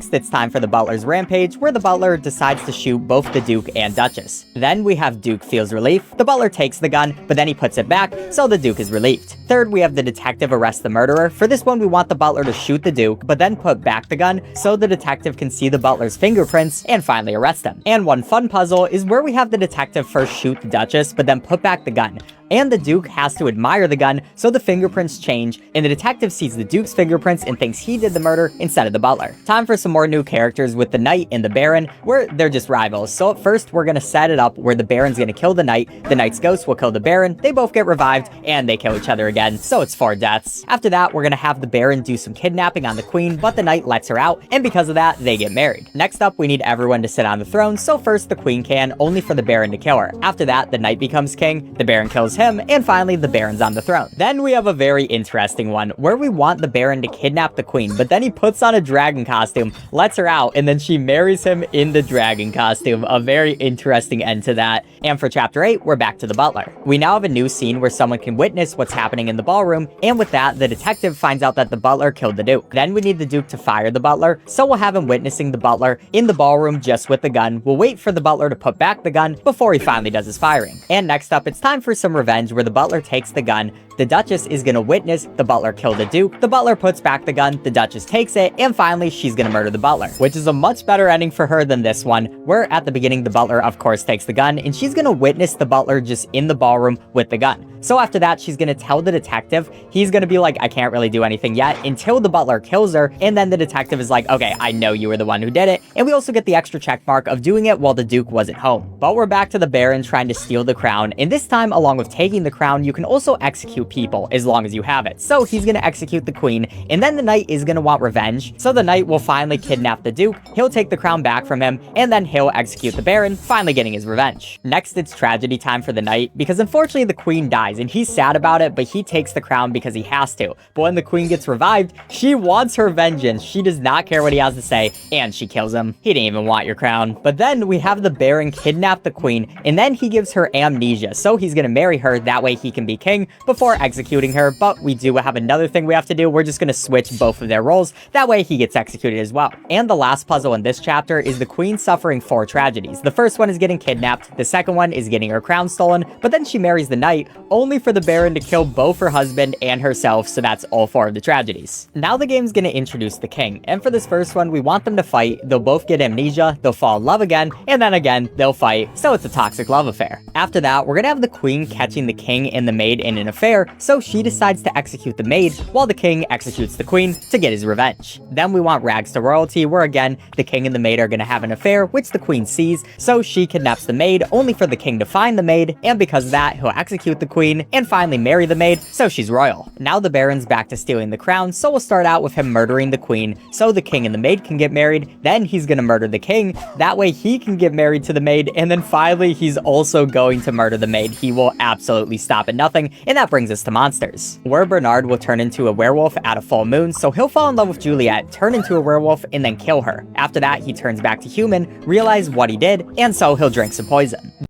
Next, it's time for the butler's rampage, where the butler decides to shoot both the Duke and Duchess. Then we have Duke feels relief. The butler takes the gun, but then he puts it back, so the Duke is relieved. Third, we have the detective arrest the murderer. For this one, we want the butler to shoot the Duke, but then put back the gun, so the detective can see the butler's fingerprints and finally arrest him. And one fun puzzle is where we have the detective first shoot the Duchess, but then put back the gun. And the Duke has to admire the gun, so the fingerprints change, and the detective sees the Duke's fingerprints and thinks he did the murder instead of the butler. Time for some more new characters with the Knight and the Baron, where they're just rivals. So at first, we're gonna set it up where the Baron's gonna kill the Knight, the Knight's ghost will kill the Baron, they both get revived, and they kill each other again, so it's 4 deaths. After that, we're gonna have the Baron do some kidnapping on the Queen, but the Knight lets her out, and because of that, they get married. Next up, we need everyone to sit on the throne, so first the Queen can, only for the Baron to kill her. After that, the Knight becomes king, the Baron kills him, and finally, the Baron's on the throne. Then we have a very interesting one, where we want the Baron to kidnap the Queen, but then he puts on a dragon costume, lets her out, and then she marries him in the dragon costume. A very interesting end to that. And for chapter 8, we're back to the butler. We now have a new scene where someone can witness what's happening in the ballroom, and with that, the detective finds out that the butler killed the Duke. Then we need the Duke to fire the butler, so we'll have him witnessing the butler in the ballroom just with the gun. We'll wait for the butler to put back the gun before he finally does his firing. And next up, it's time for some revenge, where the butler takes the gun. The Duchess is gonna witness the butler kill the Duke. The butler puts back the gun, the Duchess takes it, and finally she's gonna murder the butler, which is a much better ending for her than this one, where at the beginning the butler of course takes the gun, and she's gonna witness the butler just in the ballroom with the gun. So after that, she's gonna tell the detective. He's gonna be like, I can't really do anything yet, until the butler kills her, and then the detective is like, okay, I know you were the one who did it, and we also get the extra check mark of doing it while the Duke wasn't home. But we're back to the Baron trying to steal the crown, and this time, along with taking the crown, you can also execute people, as long as you have it. So he's gonna execute the Queen, and then the Knight is gonna want revenge, so the Knight will finally kidnap the Duke, he'll take the crown back from him, and then he'll execute the Baron, finally getting his revenge. Next, it's tragedy time for the Knight, because unfortunately the Queen dies, and he's sad about it, but he takes the crown because he has to. But when the Queen gets revived, she wants her vengeance. She does not care what he has to say, and she kills him. He didn't even want your crown. But then we have the Baron kidnap the Queen, and then he gives her amnesia, so he's gonna marry her, that way he can be king before executing her. But we do have another thing we have to do. We're just gonna switch both of their roles, that way he gets executed as well. And the last puzzle in this chapter is the Queen suffering 4 tragedies. The first one is getting kidnapped, the second one is getting her crown stolen, but then she marries the Knight, only for the Baron to kill both her husband and herself, so that's all 4 of the tragedies. Now the game's gonna introduce the king, and for this first one, we want them to fight. They'll both get amnesia, they'll fall in love again, and then again, they'll fight, so it's a toxic love affair. After that, we're gonna have the Queen catching the king and the maid in an affair, so she decides to execute the maid, while the king executes the Queen to get his revenge. Then we want rags to royalty, where again, the king and the maid are gonna have an affair, which the Queen sees, so she kidnaps the maid, only for the king to find the maid, and because of that, he'll execute the Queen, and finally marry the maid, so she's royal. Now the Baron's back to stealing the crown, so we'll start out with him murdering the Queen, so the king and the maid can get married, then he's gonna murder the king, that way he can get married to the maid, and then finally he's also going to murder the maid. He will absolutely stop at nothing, and that brings us to monsters, where Bernard will turn into a werewolf at a full moon, so he'll fall in love with Juliet, turn into a werewolf, and then kill her. After that, he turns back to human, realize what he did, and so he'll drink some poison.